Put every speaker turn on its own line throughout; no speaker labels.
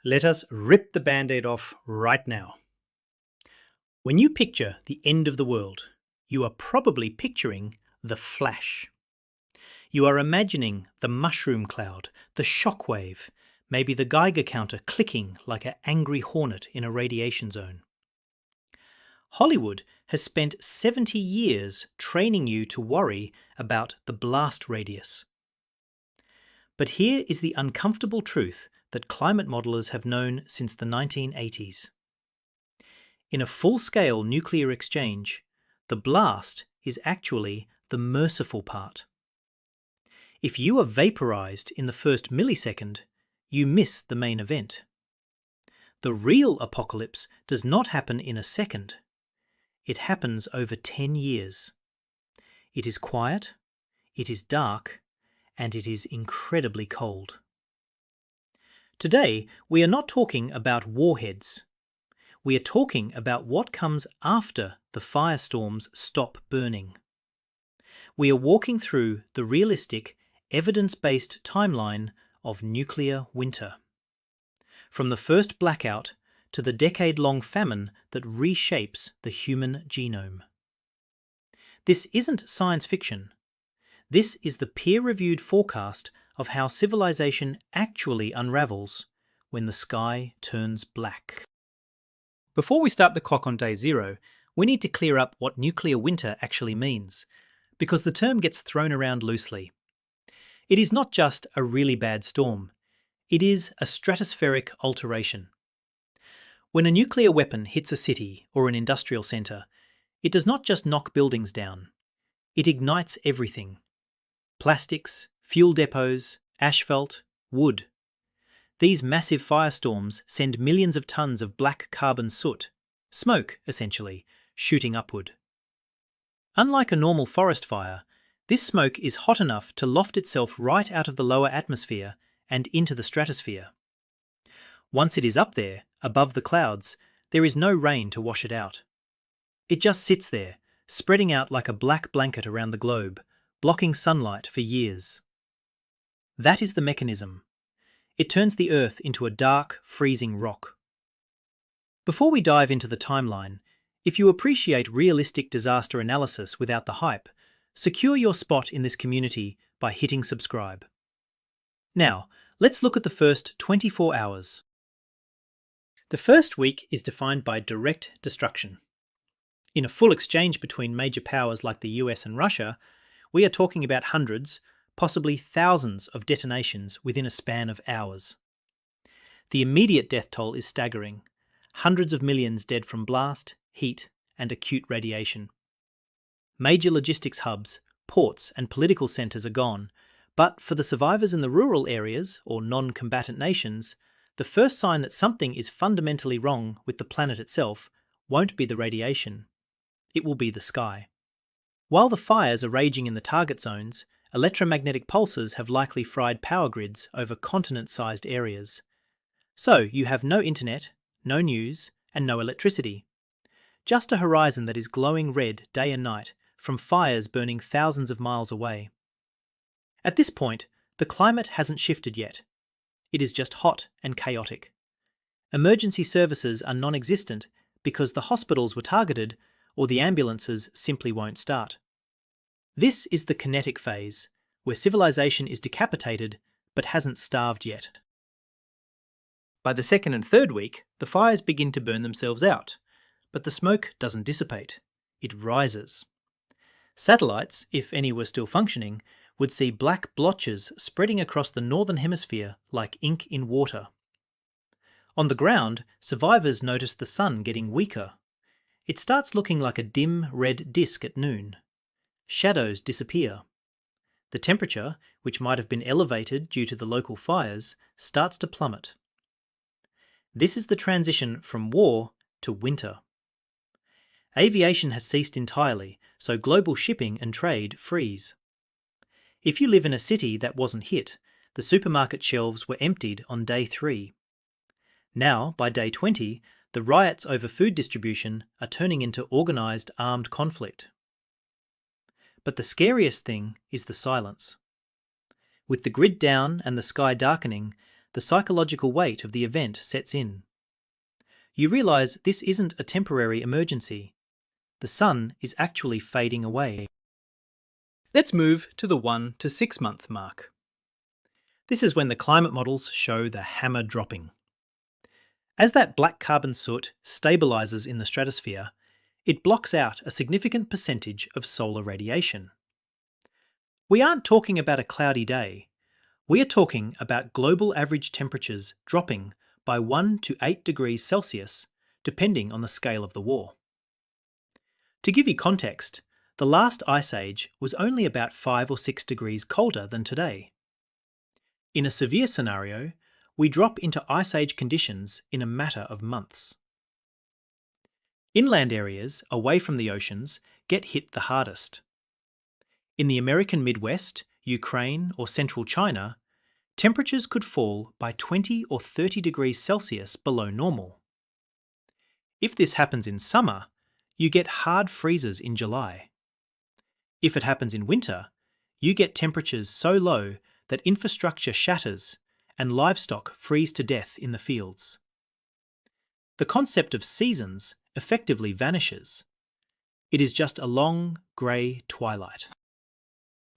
Let us rip the band-aid off right now. When you picture the end of the world, you are probably picturing the flash. You are imagining the mushroom cloud, the shockwave, maybe the Geiger counter clicking like an angry hornet in a radiation zone. Hollywood has spent 70 years training you to worry about the blast radius. But here is the uncomfortable truth that climate modelers have known since the 1980s. In a full-scale nuclear exchange, the blast is actually the merciful part. If you are vaporized in the first millisecond, you miss the main event. The real apocalypse does not happen in a second. It happens over 10 years. It is quiet, it is dark, and it is incredibly cold. Today, we are not talking about warheads. We are talking about what comes after the firestorms stop burning. We are walking through the realistic, evidence-based timeline of nuclear winter. From the first blackout to the decade-long famine that reshapes the human genome. This isn't science fiction. This is the peer-reviewed forecast of how civilization actually unravels when the sky turns black. Before we start the clock on day zero, we need to clear up what nuclear winter actually means, because the term gets thrown around loosely. It is not just a really bad storm. It is a stratospheric alteration. When a nuclear weapon hits a city or an industrial centre, it does not just knock buildings down. It ignites everything. Plastics, fuel depots, asphalt, wood. These massive firestorms send millions of tons of black carbon soot, smoke essentially, shooting upward. Unlike a normal forest fire, this smoke is hot enough to loft itself right out of the lower atmosphere and into the stratosphere. Once it is up there, above the clouds, there is no rain to wash it out. It just sits there, spreading out like a black blanket around the globe, blocking sunlight for years. That is the mechanism. It turns the Earth into a dark, freezing rock. Before we dive into the timeline, if you appreciate realistic disaster analysis without the hype, secure your spot in this community by hitting subscribe. Now, let's look at the first 24 hours. The first week is defined by direct destruction. In a full exchange between major powers like the US and Russia, we are talking about hundreds, possibly thousands of detonations within a span of hours. The immediate death toll is staggering. Hundreds of millions dead from blast, heat, and acute radiation. Major logistics hubs, ports, and political centres are gone, but for the survivors in the rural areas, or non-combatant nations, the first sign that something is fundamentally wrong with the planet itself won't be the radiation. It will be the sky. While the fires are raging in the target zones, electromagnetic pulses have likely fried power grids over continent-sized areas. So you have no internet, no news, and no electricity. Just a horizon that is glowing red day and night from fires burning thousands of miles away. At this point, the climate hasn't shifted yet. It is just hot and chaotic. Emergency services are non-existent because the hospitals were targeted or the ambulances simply won't start. This is the kinetic phase, where civilization is decapitated but hasn't starved yet. By the second and third week, the fires begin to burn themselves out, but the smoke doesn't dissipate. It rises. Satellites, if any were still functioning, would see black blotches spreading across the northern hemisphere like ink in water. On the ground, survivors notice the sun getting weaker. It starts looking like a dim red disk at noon. Shadows disappear. The temperature, which might have been elevated due to the local fires, starts to plummet. This is the transition from war to winter. Aviation has ceased entirely, so global shipping and trade freeze. If you live in a city that wasn't hit, the supermarket shelves were emptied on day 3. Now, by day 20, the riots over food distribution are turning into organised armed conflict. But the scariest thing is the silence. With the grid down and the sky darkening, the the psychological weight of the event sets in. You realize this isn't a temporary emergency. The sun is actually fading away. Let's move to the 1 to 6 month mark. This is when the climate models show the hammer dropping. As that black carbon soot stabilizes in the stratosphere, it blocks out a significant percentage of solar radiation. We aren't talking about a cloudy day. We are talking about global average temperatures dropping by 1 to 8 degrees Celsius, depending on the scale of the war. To give you context, the last ice age was only about 5 or 6 degrees colder than today. In a severe scenario, we drop into ice age conditions in a matter of months. Inland areas away from the oceans get hit the hardest. In the American Midwest, Ukraine, or central China, temperatures could fall by 20 or 30 degrees Celsius below normal. If this happens in summer, you get hard freezes in July. If it happens in winter, you get temperatures so low that infrastructure shatters and livestock freeze to death in the fields. The concept of seasons effectively vanishes. It is just a long, grey twilight.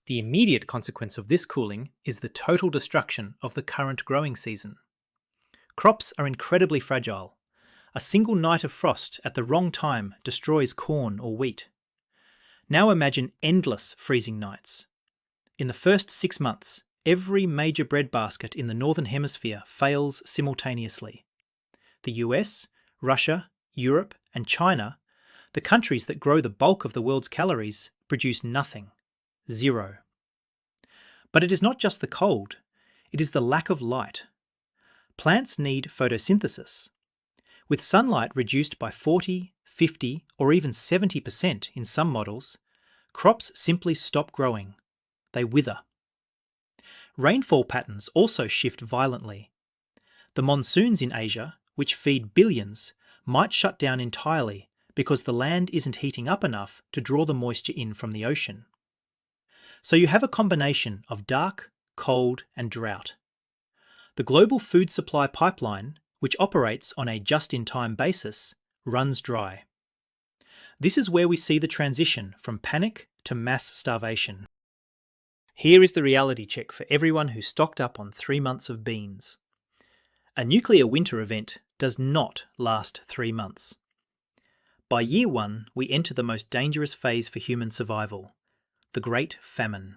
The immediate consequence of this cooling is the total destruction of the current growing season. Crops are incredibly fragile. A single night of frost at the wrong time destroys corn or wheat. Now imagine endless freezing nights. In the first 6 months, every major breadbasket in the Northern Hemisphere fails simultaneously. The US, Russia, Europe, and China, the countries that grow the bulk of the world's calories, produce nothing. Zero. But it is not just the cold, it is the lack of light. Plants need photosynthesis. With sunlight reduced by 40, 50, or even 70% in some models, crops simply stop growing. They wither. Rainfall patterns also shift violently. The monsoons in Asia, which feed billions, might shut down entirely because the land isn't heating up enough to draw the moisture in from the ocean. So you have a combination of dark, cold, and drought. The global food supply pipeline, which operates on a just-in-time basis, runs dry. This is where we see the transition from panic to mass starvation. Here is the reality check for everyone who stocked up on 3 months of beans. A nuclear winter event does not last 3 months. By year 1, we enter the most dangerous phase for human survival, the Great Famine.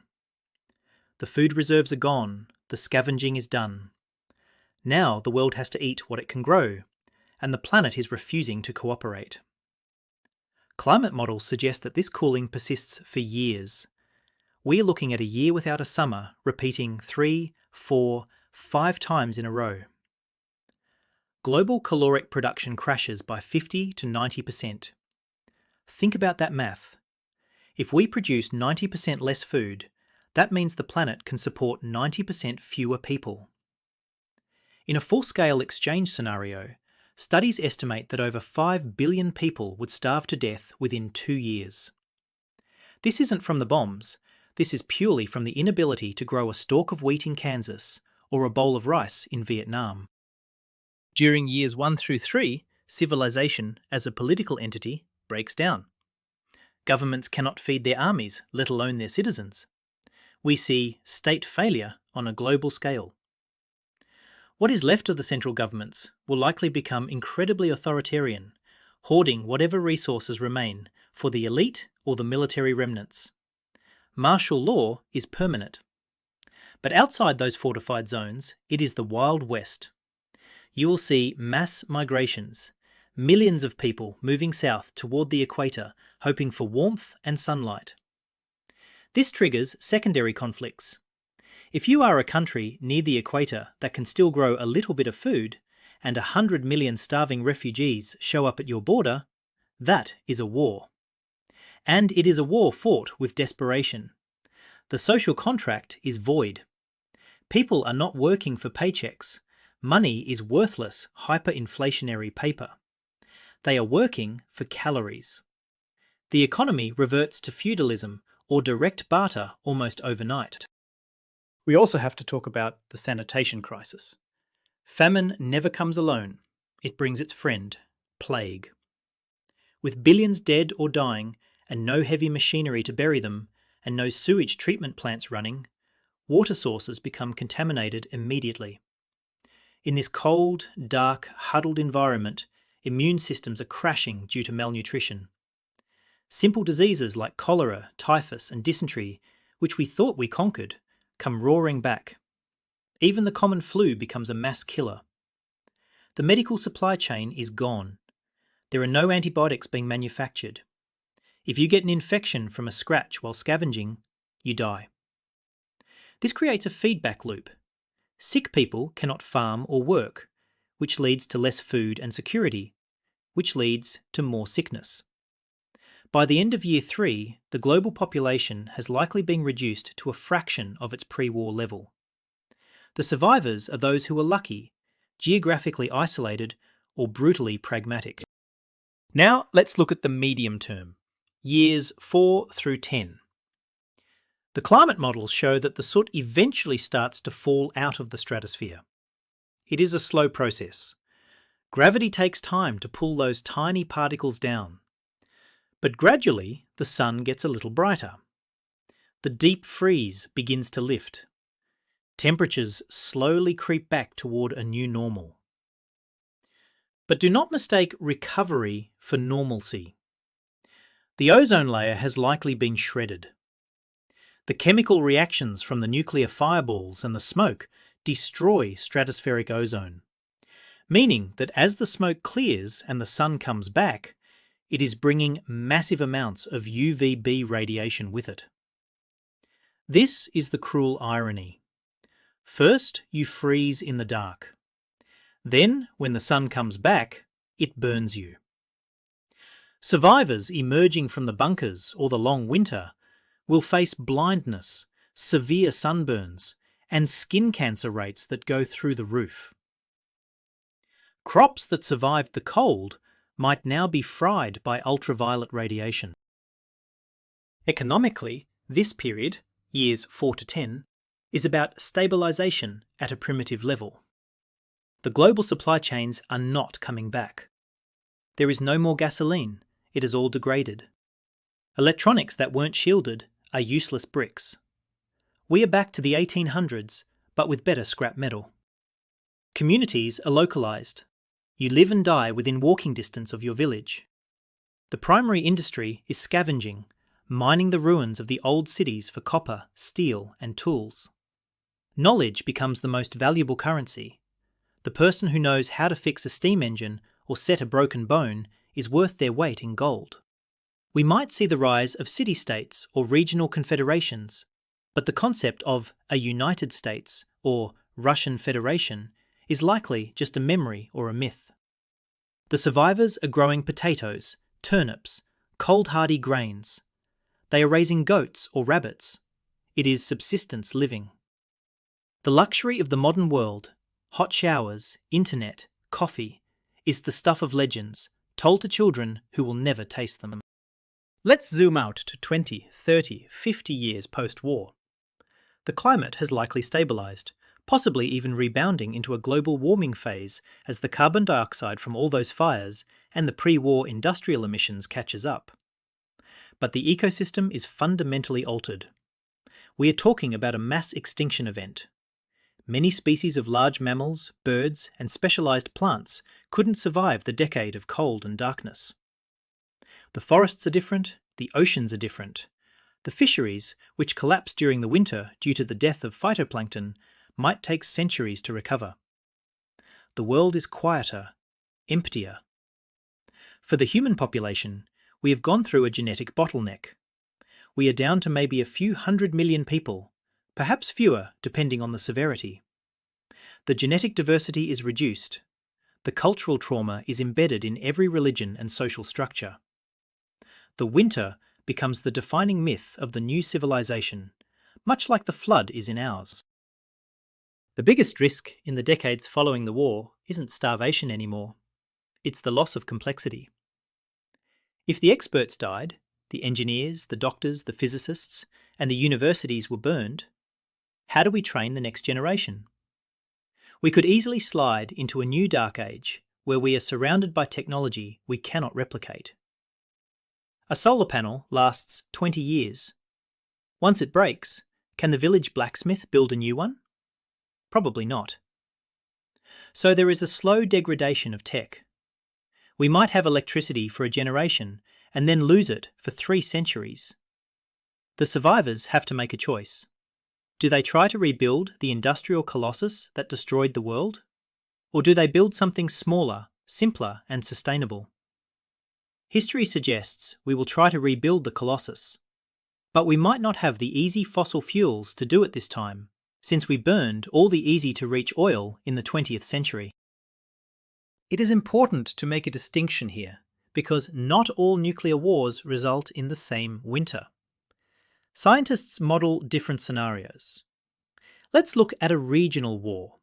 The food reserves are gone, the scavenging is done. Now the world has to eat what it can grow, and the planet is refusing to cooperate. Climate models suggest that this cooling persists for years. We are looking at a year without a summer repeating 3, 4, 5 times in a row. Global caloric production crashes by 50 to 90%. Think about that math. If we produce 90% less food, that means the planet can support 90% fewer people. In a full-scale exchange scenario, studies estimate that over 5 billion people would starve to death within 2 years. This isn't from the bombs, this is purely from the inability to grow a stalk of wheat in Kansas or a bowl of rice in Vietnam. During years 1 through 3, civilization as a political entity breaks down. Governments cannot feed their armies, let alone their citizens. We see state failure on a global scale. What is left of the central governments will likely become incredibly authoritarian, hoarding whatever resources remain for the elite or the military remnants. Martial law is permanent. But outside those fortified zones, it is the Wild West. You will see mass migrations, millions of people moving south toward the equator, hoping for warmth and sunlight. This triggers secondary conflicts. If you are a country near the equator that can still grow a little bit of food, and 100 million starving refugees show up at your border, that is a war. And it is a war fought with desperation. The social contract is void. People are not working for paychecks. Money is worthless, hyperinflationary paper. They are working for calories. The economy reverts to feudalism or direct barter almost overnight. We also have to talk about the sanitation crisis. Famine never comes alone. It brings its friend, plague. With billions dead or dying, and no heavy machinery to bury them, and no sewage treatment plants running, water sources become contaminated immediately. In this cold, dark, huddled environment, immune systems are crashing due to malnutrition. Simple diseases like cholera, typhus, and dysentery, which we thought we conquered, come roaring back. Even the common flu becomes a mass killer. The medical supply chain is gone. There are no antibiotics being manufactured. If you get an infection from a scratch while scavenging, you die. This creates a feedback loop. Sick people cannot farm or work, which leads to less food and security, which leads to more sickness. By the end of year 3, the global population has likely been reduced to a fraction of its pre-war level. The survivors are those who are lucky, geographically isolated, or brutally pragmatic. Now let's look at the medium term, years 4 through 10. The climate models show that the soot eventually starts to fall out of the stratosphere. It is a slow process. Gravity takes time to pull those tiny particles down. But gradually, the sun gets a little brighter. The deep freeze begins to lift. Temperatures slowly creep back toward a new normal. But do not mistake recovery for normalcy. The ozone layer has likely been shredded. The chemical reactions from the nuclear fireballs and the smoke destroy stratospheric ozone, meaning that as the smoke clears and the sun comes back, it is bringing massive amounts of UVB radiation with it. This is the cruel irony. First, you freeze in the dark. Then, when the sun comes back, it burns you. Survivors emerging from the bunkers or the long winter will face blindness, severe sunburns, and skin cancer rates that go through the roof. Crops that survived the cold might now be fried by ultraviolet radiation. Economically, this period, years 4 to 10, is about stabilisation at a primitive level. The global supply chains are not coming back. There is no more gasoline, it is all degraded. Electronics that weren't shielded are useless bricks. We are back to the 1800s, but with better scrap metal. Communities are localised. You live and die within walking distance of your village. The primary industry is scavenging, mining the ruins of the old cities for copper, steel, and tools. Knowledge becomes the most valuable currency. The person who knows how to fix a steam engine or set a broken bone is worth their weight in gold. We might see the rise of city-states or regional confederations, but the concept of a United States or Russian Federation is likely just a memory or a myth. The survivors are growing potatoes, turnips, cold-hardy grains. They are raising goats or rabbits. It is subsistence living. The luxury of the modern world, hot showers, internet, coffee, is the stuff of legends, told to children who will never taste them. Let's zoom out to 20, 30, 50 years post-war. The climate has likely stabilised, possibly even rebounding into a global warming phase as the carbon dioxide from all those fires and the pre-war industrial emissions catches up. But the ecosystem is fundamentally altered. We are talking about a mass extinction event. Many species of large mammals, birds, and specialised plants couldn't survive the decade of cold and darkness. The forests are different, the oceans are different. The fisheries, which collapse during the winter due to the death of phytoplankton, might take centuries to recover. The world is quieter, emptier. For the human population, we have gone through a genetic bottleneck. We are down to maybe a few 100 million people, perhaps fewer depending on the severity. The genetic diversity is reduced. The cultural trauma is embedded in every religion and social structure. The winter becomes the defining myth of the new civilization, much like the flood is in ours. The biggest risk in the decades following the war isn't starvation anymore. It's the loss of complexity. If the experts died, the engineers, the doctors, the physicists, and the universities were burned, how do we train the next generation? We could easily slide into a new dark age where we are surrounded by technology we cannot replicate. A solar panel lasts 20 years. Once it breaks, can the village blacksmith build a new one? Probably not. So there is a slow degradation of tech. We might have electricity for a generation and then lose it for 3 centuries. The survivors have to make a choice. Do they try to rebuild the industrial colossus that destroyed the world? Or do they build something smaller, simpler, and sustainable? History suggests we will try to rebuild the colossus. But we might not have the easy fossil fuels to do it this time, since we burned all the easy-to-reach oil in the 20th century. It is important to make a distinction here, because not all nuclear wars result in the same winter. Scientists model different scenarios. Let's look at a regional war.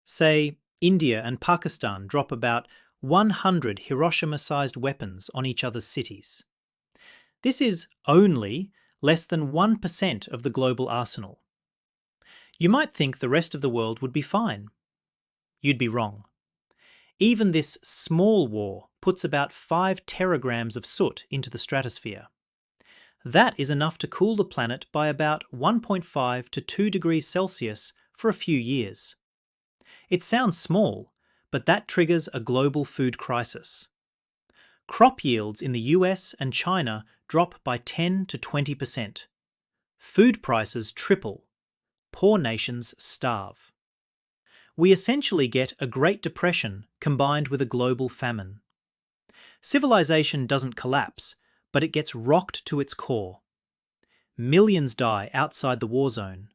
Say, India and Pakistan drop about 100 Hiroshima-sized weapons on each other's cities. This is only less than 1% of the global arsenal. You might think the rest of the world would be fine. You'd be wrong. Even this small war puts about 5 teragrams of soot into the stratosphere. That is enough to cool the planet by about 1.5 to 2 degrees Celsius for a few years. It sounds small, but that triggers a global food crisis. Crop yields in the US and China drop by 10 to 20%. Food prices triple. Poor nations starve. We essentially get a Great Depression combined with a global famine. Civilization doesn't collapse, but it gets rocked to its core. Millions die outside the war zone.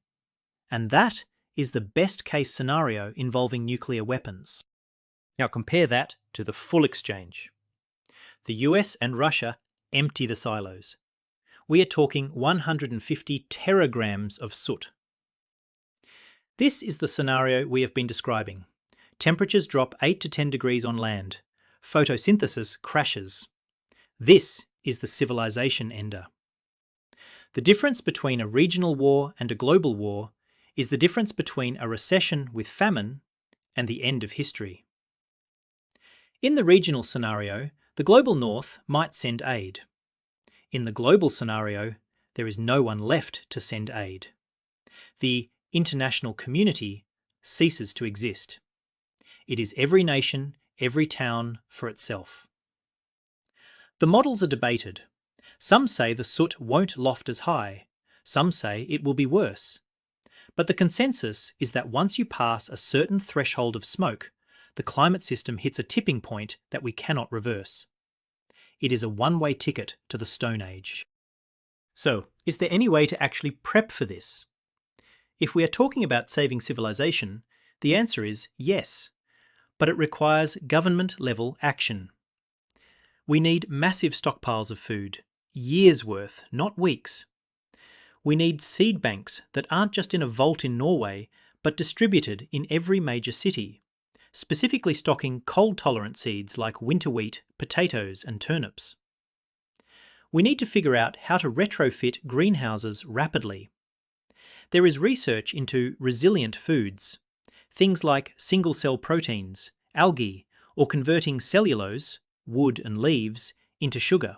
And that is the best-case scenario involving nuclear weapons. Now compare that to the full exchange. The US and Russia empty the silos. We are talking 150 teragrams of soot. This is the scenario we have been describing. Temperatures drop 8 to 10 degrees on land. Photosynthesis crashes. This is the civilization ender. The difference between a regional war and a global war is the difference between a recession with famine and the end of history. In the regional scenario, the global north might send aid. In the global scenario, there is no one left to send aid. The international community ceases to exist. It is every nation, every town for itself. The models are debated. Some say the soot won't loft as high. Some say it will be worse. But the consensus is that once you pass a certain threshold of smoke, the climate system hits a tipping point that we cannot reverse. It is a one-way ticket to the Stone Age. So, is there any way to actually prep for this? If we are talking about saving civilization, the answer is yes, but it requires government-level action. We need massive stockpiles of food, years' worth, not weeks. We need seed banks that aren't just in a vault in Norway, but distributed in every major city, specifically stocking cold-tolerant seeds like winter wheat, potatoes, and turnips. We need to figure out how to retrofit greenhouses rapidly. There is research into resilient foods, things like single-cell proteins, algae, or converting cellulose, wood and leaves, into sugar.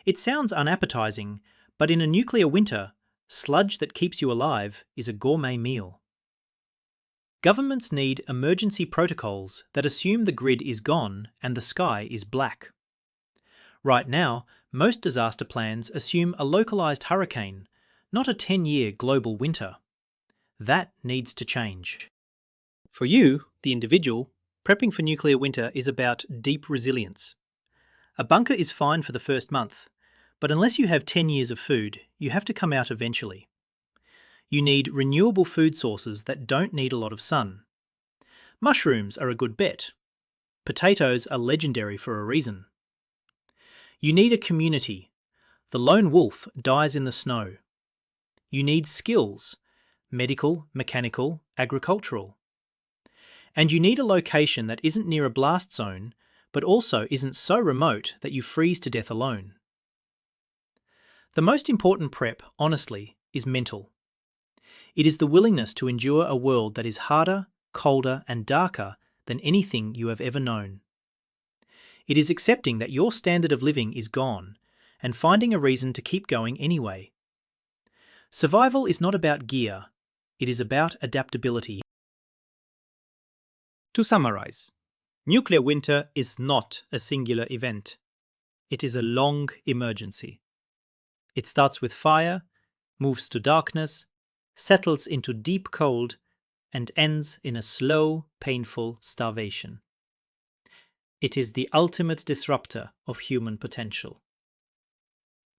It sounds unappetizing, but in a nuclear winter, sludge that keeps you alive is a gourmet meal. Governments need emergency protocols that assume the grid is gone and the sky is black. Right now, most disaster plans assume a localized hurricane, not a 10-year global winter. That needs to change. For you, the individual, prepping for nuclear winter is about deep resilience. A bunker is fine for the first month, but unless you have 10 years of food, you have to come out eventually. You need renewable food sources that don't need a lot of sun. Mushrooms are a good bet. Potatoes are legendary for a reason. You need a community. The lone wolf dies in the snow. You need skills: medical, mechanical, agricultural. And you need a location that isn't near a blast zone, but also isn't so remote that you freeze to death alone. The most important prep, honestly, is mental. It is the willingness to endure a world that is harder, colder, and darker than anything you have ever known. It is accepting that your standard of living is gone and finding a reason to keep going anyway. Survival is not about gear, it is about adaptability. To summarize, nuclear winter is not a singular event. It is a long emergency. It starts with fire, moves to darkness, settles into deep cold, and ends in a slow, painful starvation. It is the ultimate disruptor of human potential.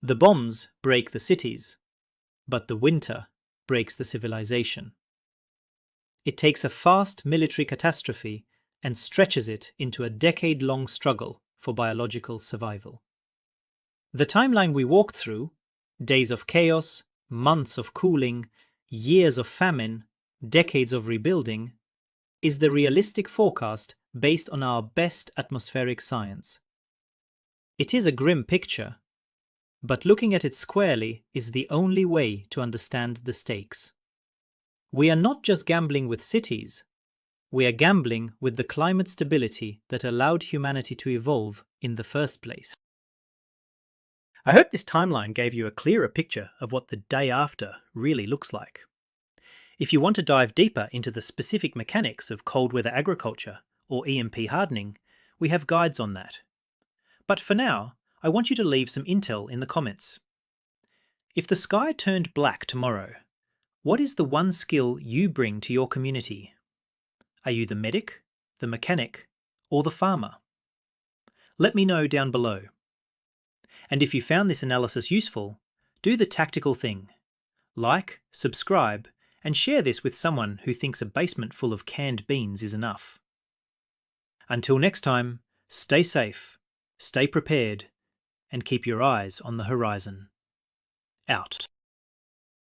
The bombs break the cities, but the winter breaks the civilization. It takes a fast military catastrophe and stretches it into a decade-long struggle for biological survival. The timeline we walked through, days of chaos, months of cooling, years of famine, decades of rebuilding, is the realistic forecast based on our best atmospheric science. It is a grim picture, but looking at it squarely is the only way to understand the stakes. We are not just gambling with cities, we are gambling with the climate stability that allowed humanity to evolve in the first place. I hope this timeline gave you a clearer picture of what the day after really looks like. If you want to dive deeper into the specific mechanics of cold weather agriculture or EMP hardening, we have guides on that. But for now, I want you to leave some intel in the comments. If the sky turned black tomorrow, what is the one skill you bring to your community? Are you the medic, the mechanic, or the farmer? Let me know down below. And if you found this analysis useful, do the tactical thing. Like, subscribe, and share this with someone who thinks a basement full of canned beans is enough. Until next time, stay safe, stay prepared, and keep your eyes on the horizon. Out.